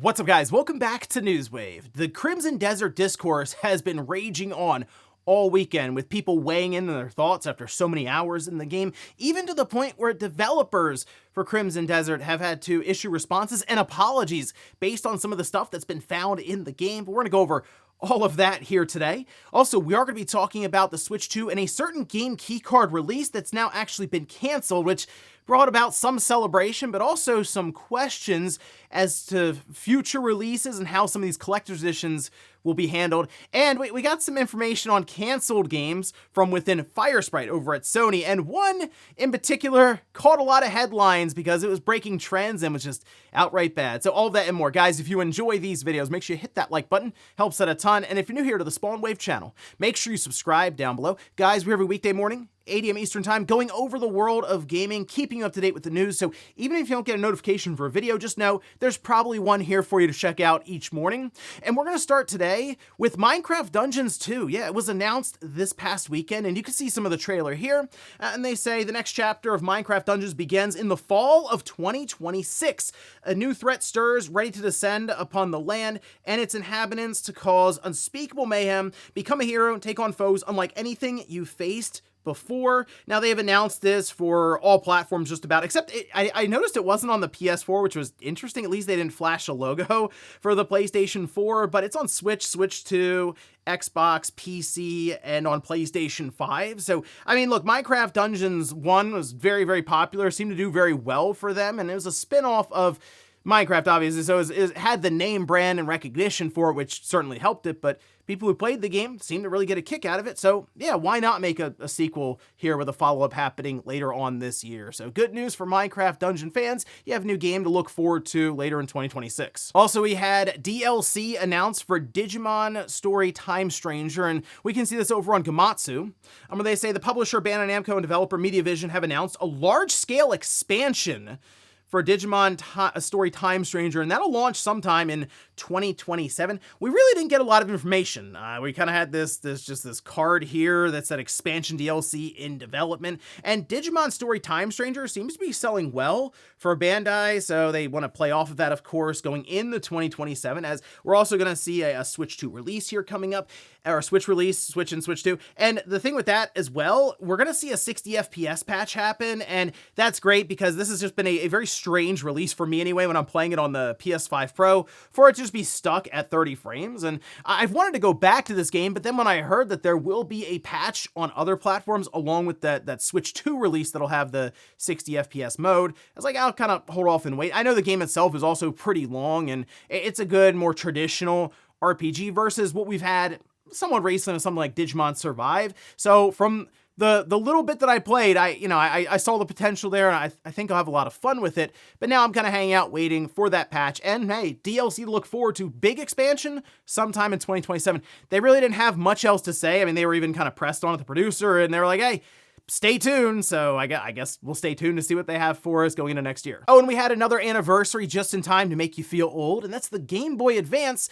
What's up, guys? Welcome back to Newswave. The Crimson Desert discourse has been raging on all weekend, with people weighing in on their thoughts after so many hours in the game, even to the point where developers for Crimson Desert have had to issue responses and apologies based on some of the stuff that's been found in the game. But we're going to go over all of that here today. Also, we are going to be talking about the Switch 2 and a certain game keycard release that's now actually been canceled, which brought about some celebration, but also some questions as to future releases and how some of these collector's editions will be handled. And we got some information on canceled games from within Firesprite over at Sony, and one in particular caught a lot of headlines because it was breaking trends and was just outright bad. So all of that and more. Guys, if you enjoy these videos, make sure you hit that like button, helps out a ton. And if you're new here to the Spawn Wave channel, make sure you subscribe down below. Guys, we're every weekday morning, 8 a.m. Eastern time, going over the world of gaming, keeping you up to date with the news. So even if you don't get a notification for a video, just know there's probably one here for you to check out each morning. And we're going to start today with Minecraft Dungeons 2. Yeah, it was announced this past weekend, and you can see some of the trailer here. And they say the next chapter of Minecraft Dungeons begins in the fall of 2026. A new threat stirs, ready to descend upon the land and its inhabitants to cause unspeakable mayhem, become a hero, and take on foes unlike anything you faced before. Now, they have announced this for all platforms just about, except I noticed it wasn't on the PS4, which was interesting. At least they didn't flash a logo for the PlayStation 4, but it's on Switch, Switch 2, Xbox, PC, and on PlayStation 5. So, I mean, look, Minecraft Dungeons 1 was very, very popular, seemed to do very well for them, and it was a spin-off of Minecraft, obviously, so it had the name, brand, and recognition for it, which certainly helped it, but people who played the game seemed to really get a kick out of it, so yeah, why not make a sequel here with a follow-up happening later on this year? So good news for Minecraft Dungeon fans, you have a new game to look forward to later in 2026. Also, we had DLC announced for Digimon Story Time Stranger, and we can see this over on Gamatsu, where they say the publisher, Bandai Namco, and developer Mediavision have announced a large-scale expansion for Digimon Story Time Stranger, and that'll launch sometime in 2027. We really didn't get a lot of information. We kind of had this card here that said expansion DLC in development, and Digimon Story Time Stranger seems to be selling well for Bandai, so they want to play off of that, of course, going into 2027, as we're also going to see a Switch 2 release here coming up, or a Switch release, Switch and Switch 2. And the thing with that as well, we're going to see a 60 FPS patch happen, and that's great because this has just been a very strange release for me anyway when I'm playing it on the PS5 Pro, for it to just be stuck at 30 frames. And I've wanted to go back to this game, but then when I heard that there will be a patch on other platforms along with that Switch 2 release that'll have the 60 FPS mode, I was like, I'll kind of hold off and wait. I know the game itself is also pretty long, and it's a good, more traditional RPG versus what we've had somewhat recently, something like Digimon Survive. So from the little bit that I played, I saw the potential there, and I think I'll have a lot of fun with it. But now I'm kind of hanging out waiting for that patch. And hey, DLC to look forward to. Big expansion sometime in 2027. They really didn't have much else to say. I mean, they were even kind of pressed on at the producer, and they were like, hey, stay tuned. So I guess we'll stay tuned to see what they have for us going into next year. Oh, and we had another anniversary just in time to make you feel old, and that's the Game Boy Advance.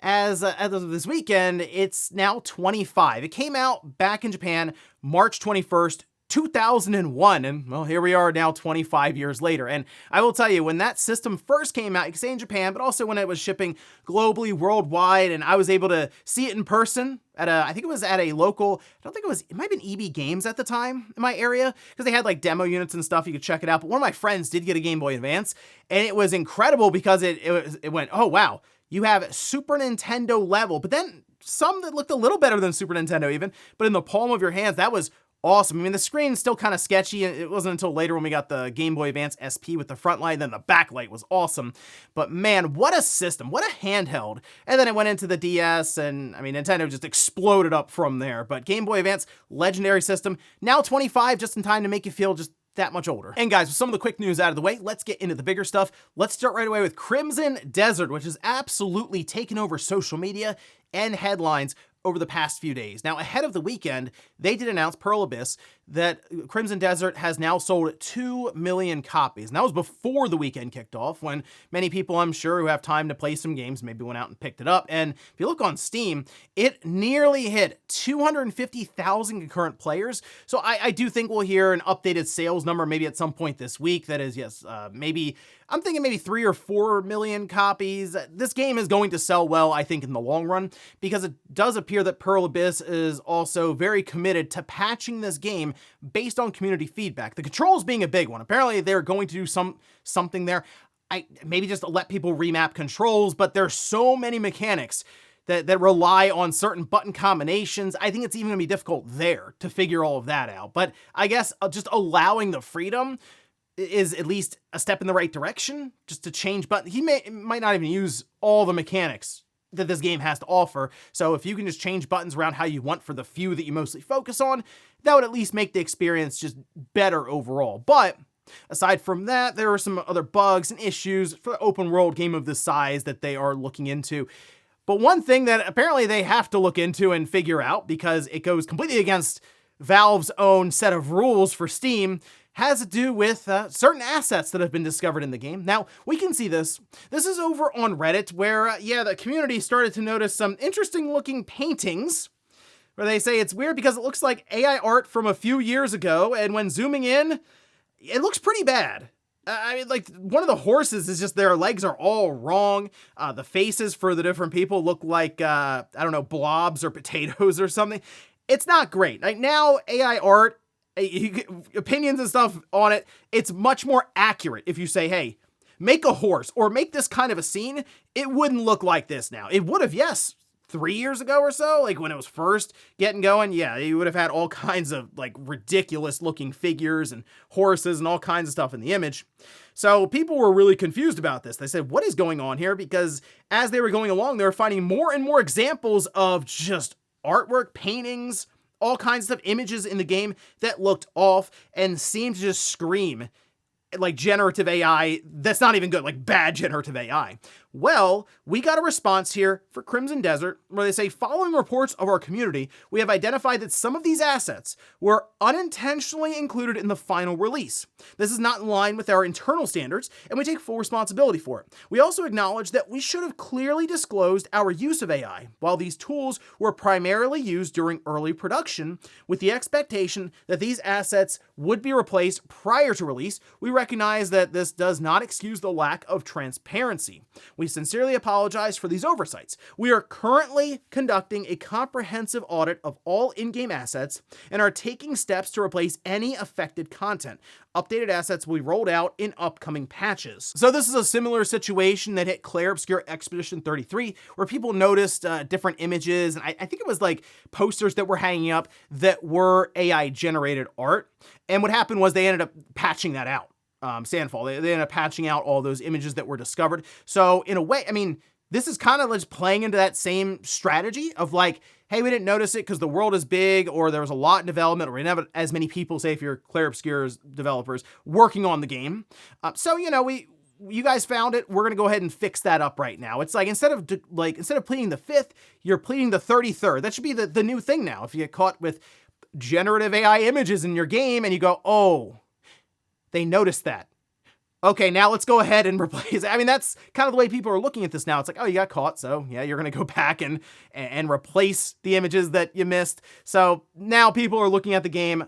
As of this weekend, it's now 25. It came out back in Japan, March 21st, 2001, and well, here we are now 25 years later. And I will tell you, when that system first came out, you can say in Japan, but also when it was shipping globally, worldwide, and I was able to see it in person at I think it was at a local, it might have been EB Games at the time in my area, because they had like demo units and stuff, you could check it out. But one of my friends did get a Game Boy Advance, and it was incredible because it went, oh wow, you have Super Nintendo level, but then some that looked a little better than Super Nintendo even, but in the palm of your hands, that was awesome. I mean, the screen's still kind of sketchy, and it wasn't until later when we got the Game Boy Advance SP with the front light, and then the backlight was awesome. But man, what a system, what a handheld. And then it went into the DS, and I mean, Nintendo just exploded up from there. But Game Boy Advance, legendary system, now 25, just in time to make you feel just that much older. And guys, with some of the quick news out of the way, let's get into the bigger stuff. Let's start right away with Crimson Desert, which has absolutely taken over social media and headlines over the past few days. Now, ahead of the weekend, they did announce, Pearl Abyss, that Crimson Desert has now sold 2 million copies. And that was before the weekend kicked off, when many people, I'm sure, who have time to play some games maybe went out and picked it up. And if you look on Steam, it nearly hit 250,000 concurrent players. So I do think we'll hear an updated sales number maybe at some point this week. That is, yes, maybe I'm thinking maybe 3 or 4 million copies. This game is going to sell well, I think, in the long run, because it does appear that Pearl Abyss is also very committed to patching this game based on community feedback. The controls being a big one. Apparently, they're going to do something there. Maybe just let people remap controls, but there's so many mechanics that rely on certain button combinations. I think it's even going to be difficult there to figure all of that out. But I guess just allowing the freedom is at least a step in the right direction, just to change buttons. He might not even use all the mechanics that this game has to offer. So if you can just change buttons around how you want for the few that you mostly focus on, that would at least make the experience just better overall. But aside from that, there are some other bugs and issues for the open world game of this size that they are looking into. But one thing that apparently they have to look into and figure out, because it goes completely against Valve's own set of rules for Steam, has to do with certain assets that have been discovered in the game. Now, we can see this. This is over on Reddit, where, the community started to notice some interesting looking paintings, where they say it's weird because it looks like AI art from a few years ago, and when zooming in, it looks pretty bad. I mean, like, one of the horses is just, their legs are all wrong. The faces for the different people look like, I don't know, blobs or potatoes or something. It's not great. Like, now, AI art, opinions and stuff on it, it's much more accurate if you say, hey, make a horse or make this kind of a scene. It wouldn't look like this now. It would have, yes, 3 years ago or so, like when it was first getting going, you would have had all kinds of like ridiculous looking figures and horses and all kinds of stuff in the image. So people were really confused about this. They said, what is going on here? Because as they were going along, they were finding more and more examples of just artwork, paintings, all kinds of images in the game that looked off and seemed to just scream like generative AI that's not even good, like bad generative AI. Well, we got a response here for Crimson Desert where they say, following reports of our community, we have identified that some of these assets were unintentionally included in the final release. This is not in line with our internal standards, and we take full responsibility for it. We also acknowledge that we should have clearly disclosed our use of AI. While these tools were primarily used during early production, with the expectation that these assets would be replaced prior to release, we recognize that this does not excuse the lack of transparency. We sincerely apologize for these oversights. We are currently conducting a comprehensive audit of all in-game assets and are taking steps to replace any affected content. Updated assets will be rolled out in upcoming patches. So this is a similar situation that hit Claire Obscure Expedition 33, where people noticed different images, and I think it was like posters that were hanging up that were AI-generated art. And what happened was they ended up patching that out. Sandfall. They ended up patching out all those images that were discovered. So in a way, I mean, this is kind of just playing into that same strategy of like, hey, we didn't notice it because the world is big, or there was a lot in development, or we didn't have as many people, say if you're Claire Obscure's developers, working on the game. So, you guys found it. We're going to go ahead and fix that up right now. It's like, instead of pleading the 5th, you're pleading the 33rd. That should be the new thing now. If you get caught with generative AI images in your game and you go, oh, they noticed that. Okay, now let's go ahead and replace it. I mean, that's kind of the way people are looking at this now. It's like, oh, you got caught, so yeah, you're going to go back and replace the images that you missed. So now people are looking at the game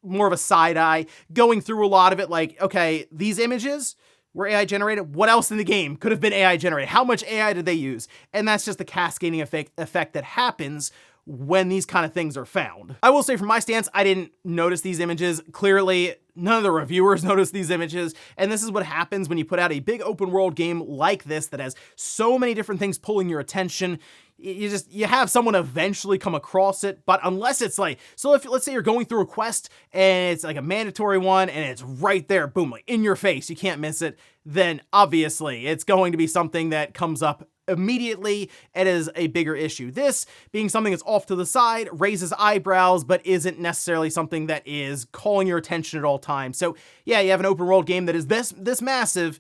more of a side eye, going through a lot of it like, okay, these images were AI generated. What else in the game could have been AI generated? How much AI did they use? And that's just the cascading effect that happens when these kind of things are found. I will say from my stance, I didn't notice these images. Clearly, none of the reviewers noticed these images. And this is what happens when you put out a big open world game like this that has so many different things pulling your attention. You have someone eventually come across it, but unless it's like, so if let's say you're going through a quest and it's like a mandatory one and it's right there, boom, like in your face, you can't miss it, then obviously it's going to be something that comes up immediately and is a bigger issue. This being something that's off to the side, raises eyebrows, but isn't necessarily something that is calling your attention at all times. So yeah, you have an open world game that is this massive.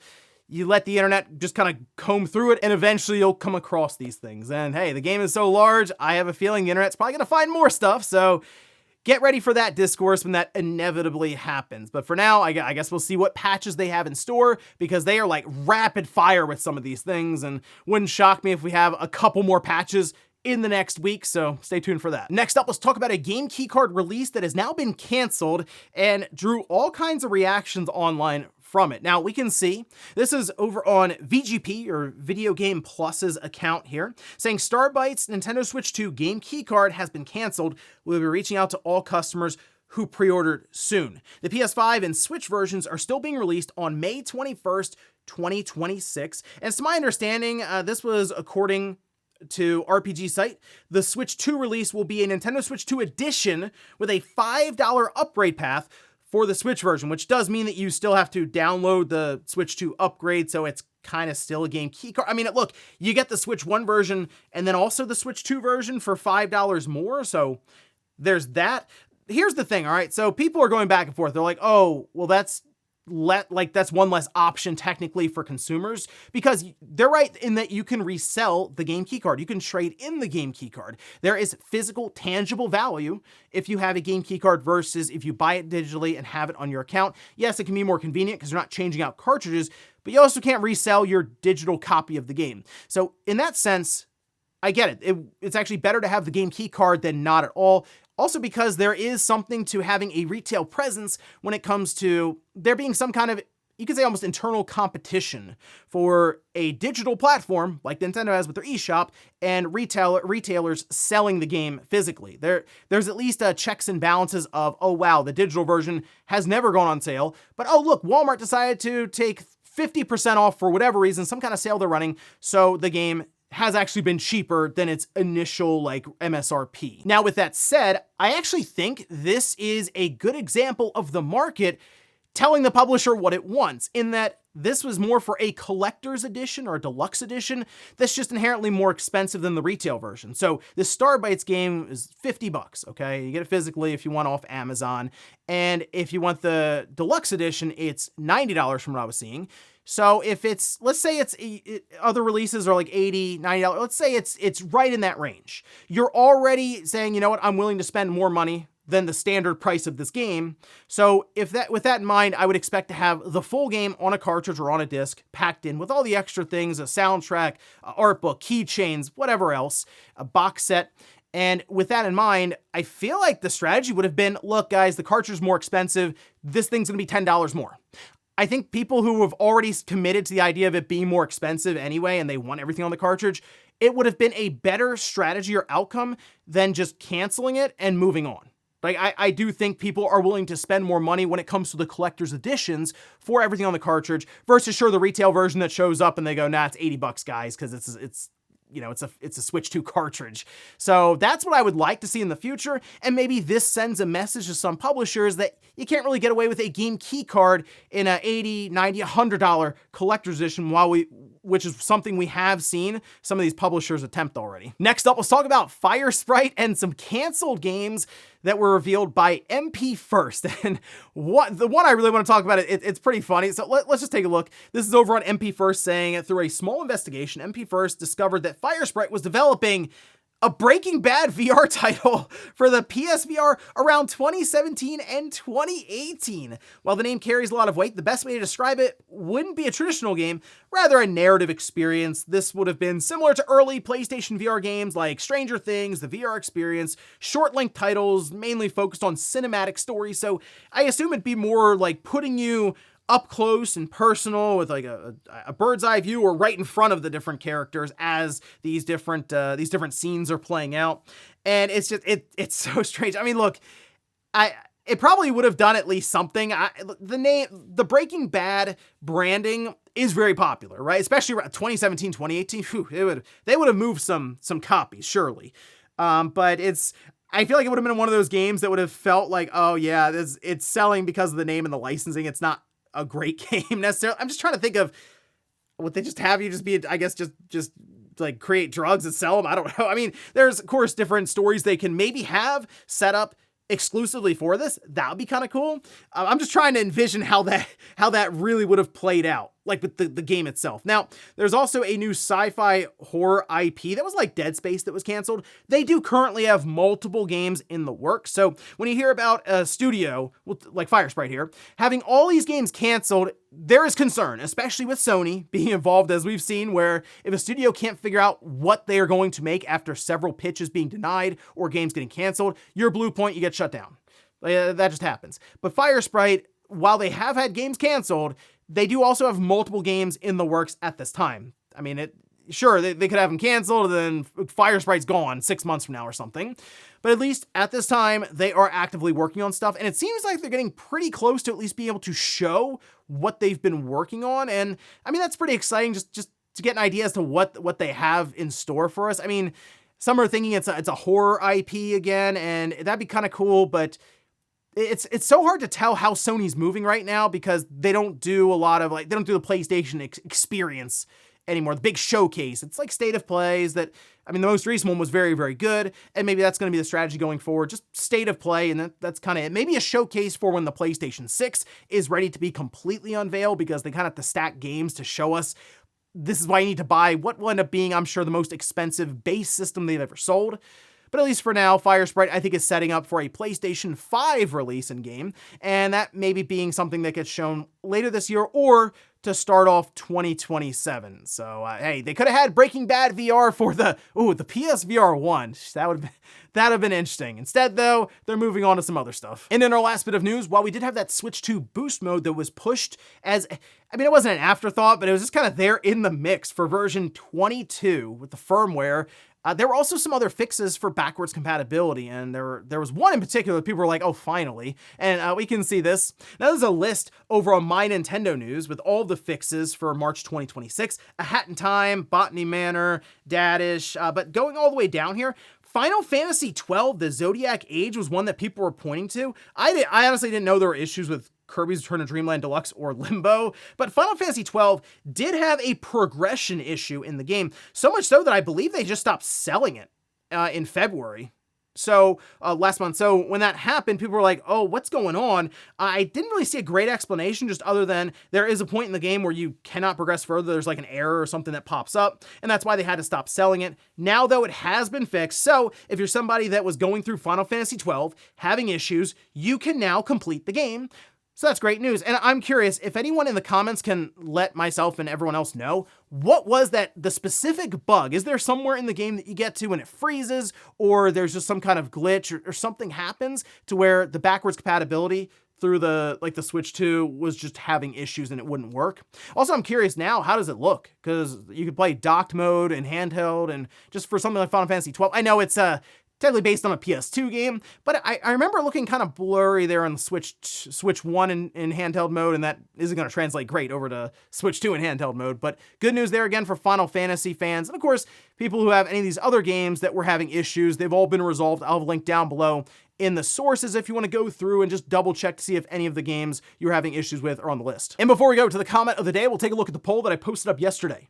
you let the internet just kind of comb through it, and eventually you'll come across these things. And hey, the game is so large, I have a feeling the internet's probably gonna find more stuff, so get ready for that discourse when that inevitably happens. But for now, I guess we'll see what patches they have in store, because they are like rapid fire with some of these things, and wouldn't shock me if we have a couple more patches in the next week, so stay tuned for that. Next up, let's talk about a game keycard release that has now been canceled and drew all kinds of reactions online from it. Now, we can see this is over on VGP, or Video Game Plus's account here, saying Starbites Nintendo Switch 2 game keycard has been canceled. We'll be reaching out to all customers who pre-ordered soon. The PS5 and Switch versions are still being released on May 21st, 2026. And to my understanding, this was according to RPG site, the Switch 2 release will be a Nintendo Switch 2 edition with a $5 upgrade path for the Switch version, which does mean that you still have to download the Switch 2 upgrade, so it's kind of still a game keycard. I mean, look, you get the Switch 1 version and then also the Switch 2 version for $5 more, so there's that. Here's the thing, all right? So people are going back and forth. They're like, oh, well, that's one less option technically for consumers, because they're right in that you can resell the game keycard. You can trade in the game keycard. There is physical, tangible value if you have a game keycard versus if you buy it digitally and have it on your account. Yes, it can be more convenient because you're not changing out cartridges, but you also can't resell your digital copy of the game. So in that sense, I get it. It's actually better to have the game keycard than not at all. Also because there is something to having a retail presence when it comes to there being some kind of, you could say almost internal competition for a digital platform like Nintendo has with their eShop and retailers selling the game physically. There's at least checks and balances of, oh wow, the digital version has never gone on sale, but oh look, Walmart decided to take 50% off for whatever reason, some kind of sale they're running, so the game has actually been cheaper than its initial like MSRP. Now, with that said, I actually think this is a good example of the market telling the publisher what it wants, in that this was more for a collector's edition or a deluxe edition that's just inherently more expensive than the retail version. So this Starbites game is $50, okay? You get it physically if you want off Amazon. And if you want the deluxe edition, it's $90 from what I was seeing. So if it's, let's say it's other releases are like $80, $90, let's say it's right in that range. You're already saying, you know what, I'm willing to spend more money than the standard price of this game. So with that in mind, I would expect to have the full game on a cartridge or on a disc, packed in with all the extra things, a soundtrack, a art book, keychains, whatever else, a box set. And with that in mind, I feel like the strategy would have been, look guys, the cartridge is more expensive. This thing's gonna be $10 more. I think people who have already committed to the idea of it being more expensive anyway, and they want everything on the cartridge, it would have been a better strategy or outcome than just canceling it and moving on. Like, I do think people are willing to spend more money when it comes to the collector's editions for everything on the cartridge versus sure the retail version that shows up and they go, nah, it's $80 guys, because it's you know, it's a Switch 2 cartridge. So that's what I would like to see in the future. And maybe this sends a message to some publishers that you can't really get away with a game key card in a $80, $90, $100 collector's edition, which is something we have seen some of these publishers attempt already. Next up, let's talk about Firesprite and some canceled games that were revealed by MP First. And the one I really want to talk about, it's pretty funny. So let's just take a look. This is over on MP First saying, through a small investigation, MP First discovered that Firesprite was developing a Breaking Bad VR title for the PSVR around 2017 and 2018. While the name carries a lot of weight, the best way to describe it wouldn't be a traditional game, rather a narrative experience. This would have been similar to early PlayStation VR games like Stranger Things, the VR Experience, short-length titles mainly focused on cinematic stories. So I assume it'd be more like putting you up close and personal with like a bird's eye view or right in front of the different characters as these different scenes are playing out. And it's just, it's so strange. I mean, look, it probably would have done at least something. The Breaking Bad branding is very popular, right? Especially around 2017, 2018. Whew, they would have moved some copies, surely. But I feel like it would have been one of those games that would have felt like, oh yeah, it's selling because of the name and the licensing. It's not a great game necessarily. I'm just trying to think of, would they just have you just be, I guess, just like create drugs and sell them? I don't know. I mean, there's of course different stories they can maybe have set up exclusively for this. That would be kind of cool. I'm just trying to envision how that really would have played out. like with the game itself. Now, there's also a new sci-fi horror IP that was like Dead Space that was canceled. They do currently have multiple games in the works. So when you hear about a studio, like Firesprite here, having all these games canceled, there is concern, especially with Sony being involved, as we've seen, where if a studio can't figure out what they are going to make after several pitches being denied or games getting canceled, you're Blue Point, you get shut down. That just happens. But Firesprite, while they have had games canceled, they do also have multiple games in the works at this time. I mean, sure, they could have them canceled, and then Firesprite's gone 6 months from now or something. But at least at this time, they are actively working on stuff, and it seems like they're getting pretty close to at least being able to show what they've been working on. And I mean, that's pretty exciting just to get an idea as to what they have in store for us. I mean, some are thinking it's a horror IP again, and that'd be kind of cool, but it's so hard to tell how Sony's moving right now because they don't do a lot of they don't do the PlayStation experience anymore. The big showcase. It's like state of plays that, I mean, the most recent one was very, very good. And maybe that's going to be the strategy going forward. Just state of play. And that's kind of it. Maybe a showcase for when the PlayStation 6 is ready to be completely unveiled because they kind of have to stack games to show us this is why you need to buy what will end up being, I'm sure, the most expensive base system they've ever sold. But at least for now, Firesprite, I think, is setting up for a PlayStation 5 release in-game, and that maybe being something that gets shown later this year or to start off 2027. So, hey, they could have had Breaking Bad VR for the PSVR 1. That'd have been interesting. Instead, though, they're moving on to some other stuff. And in our last bit of news, while we did have that Switch 2 boost mode that was pushed as, I mean, it wasn't an afterthought, but it was just kind of there in the mix for version 22 with the firmware. There were also some other fixes for backwards compatibility, and there was one in particular that people were like, oh, finally. And we can see this. Now, there's a list over on My Nintendo News with all the fixes for March 2026. A Hat in Time, Botany Manor, Dadish, but going all the way down here, Final Fantasy XII, the Zodiac Age, was one that people were pointing to. I honestly didn't know there were issues with Kirby's Return to Dreamland Deluxe or Limbo, but Final Fantasy XII did have a progression issue in the game, so much so that I believe they just stopped selling it in February. So last month. So when that happened, people were like, oh, what's going on? I didn't really see a great explanation, just other than there is a point in the game where you cannot progress further. There's like an error or something that pops up, and that's why they had to stop selling it. Now, though, it has been fixed. So if you're somebody that was going through Final Fantasy XII, having issues, you can now complete the game. So that's great news. And I'm curious if anyone in the comments can let myself and everyone else know, what was the specific bug? Is there somewhere in the game that you get to and it freezes, or there's just some kind of glitch or something happens to where the backwards compatibility through the Switch 2 was just having issues and it wouldn't work? Also, I'm curious now, how does it look? Because you could play docked mode and handheld, and just for something like Final Fantasy 12, I know it's technically based on a PS2 game, but I remember looking kind of blurry there on the Switch 1 in handheld mode, and that isn't going to translate great over to Switch 2 in handheld mode. But good news there again for Final Fantasy fans, and of course, people who have any of these other games that were having issues. They've all been resolved. I'll have a link down below in the sources if you want to go through and just double check to see if any of the games you're having issues with are on the list. And before we go to the comment of the day, we'll take a look at the poll that I posted up yesterday,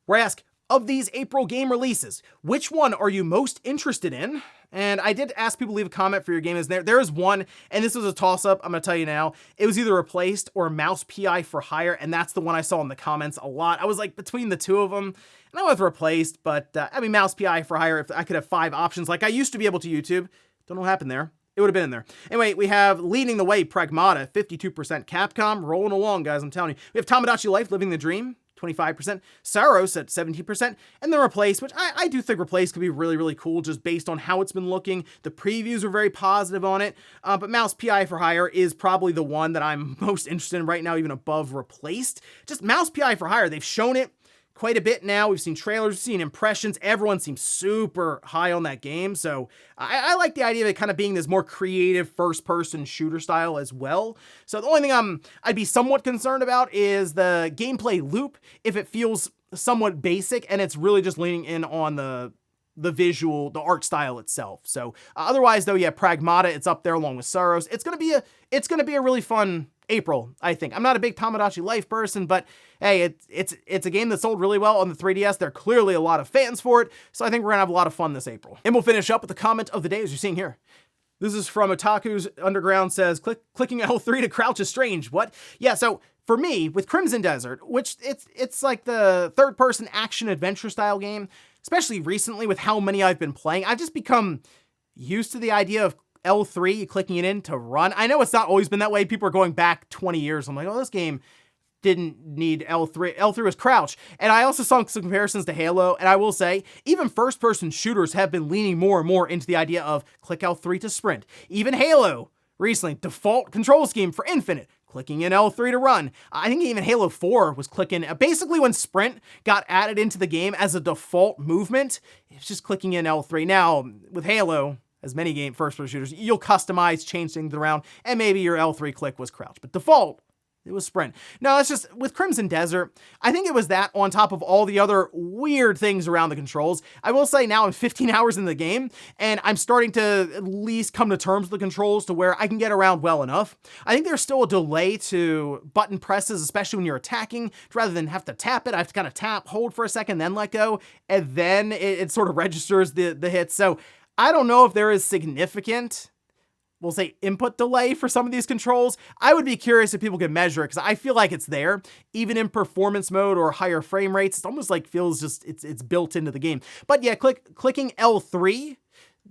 where I ask, of these April game releases, which one are you most interested in? And I did ask people to leave a comment for your game. There is one, and this was a toss-up, I'm going to tell you now. It was either Replaced or Mouse PI for Hire, and that's the one I saw in the comments a lot. I was like between the two of them, and I went with Replaced, but I mean, Mouse PI for Hire, if I could have 5 options like I used to be able to YouTube, don't know what happened there. It would have been in there. Anyway, we have leading the way, Pragmata, 52%. Capcom, rolling along, guys, I'm telling you. We have Tomodachi Life, Living the Dream, 25%, Saros at 17%, and then Replaced, which I do think Replaced could be really, really cool just based on how it's been looking. The previews were very positive on it, but Mouse PI for Hire is probably the one that I'm most interested in right now, even above Replaced. Just Mouse PI for Hire, they've shown it quite a bit now. We've seen trailers, we've seen impressions. Everyone seems super high on that game. So I like the idea of it kind of being this more creative first-person shooter style as well. So the only thing I'd be somewhat concerned about is the gameplay loop, if it feels somewhat basic and it's really just leaning in on the visual, the art style itself. So otherwise, though, yeah, Pragmata, it's up there along with Saros. It's gonna be a really fun April, I think. I'm not a big Tomodachi Life person, but hey, it's a game that sold really well on the 3DS. There are clearly a lot of fans for it, so I think we're gonna have a lot of fun this April. And we'll finish up with the comment of the day, as you're seeing here. This is from Otaku's Underground, says, clicking L3 to crouch is strange. What? Yeah, so for me, with Crimson Desert, which it's like the third-person action-adventure style game, especially recently with how many I've been playing, I've just become used to the idea of L3, clicking it in to run. I know it's not always been that way. People are going back 20 years. I'm like, oh, this game didn't need L3. L3 was crouch. And I also saw some comparisons to Halo, and I will say, even first-person shooters have been leaning more and more into the idea of click L3 to sprint. Even Halo, recently, default control scheme for Infinite, clicking in L3 to run. I think even Halo 4 was clicking, basically when sprint got added into the game as a default movement, it's just clicking in L3. Now, with Halo, as many first-person shooters, you'll customize, change things around, and maybe your L3 click was crouch. But default, it was sprint. No, that's just, with Crimson Desert, I think it was that on top of all the other weird things around the controls. I will say now I'm 15 hours in the game, and I'm starting to at least come to terms with the controls to where I can get around well enough. I think there's still a delay to button presses, especially when you're attacking. Rather than have to tap it, I have to kind of tap, hold for a second, then let go, and then it sort of registers the hits. So I don't know if there is significant, we'll say, input delay for some of these controls. I would be curious if people can measure it, because I feel like it's there. Even in performance mode or higher frame rates, it's almost like feels just, it's built into the game. But yeah, clicking L3,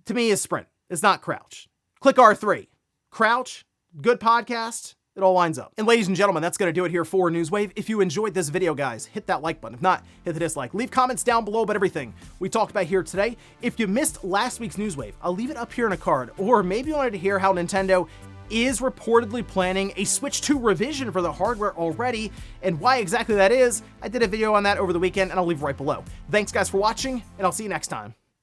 to me, is sprint. It's not crouch. Click R3. Crouch, good podcast. It all lines up. And ladies and gentlemen, that's going to do it here for Newswave. If you enjoyed this video, guys, hit that like button. If not, hit the dislike. Leave comments down below about everything we talked about here today. If you missed last week's Newswave, I'll leave it up here in a card. Or maybe you wanted to hear how Nintendo is reportedly planning a Switch 2 revision for the hardware already, and why exactly that is. I did a video on that over the weekend, and I'll leave it right below. Thanks, guys, for watching, and I'll see you next time.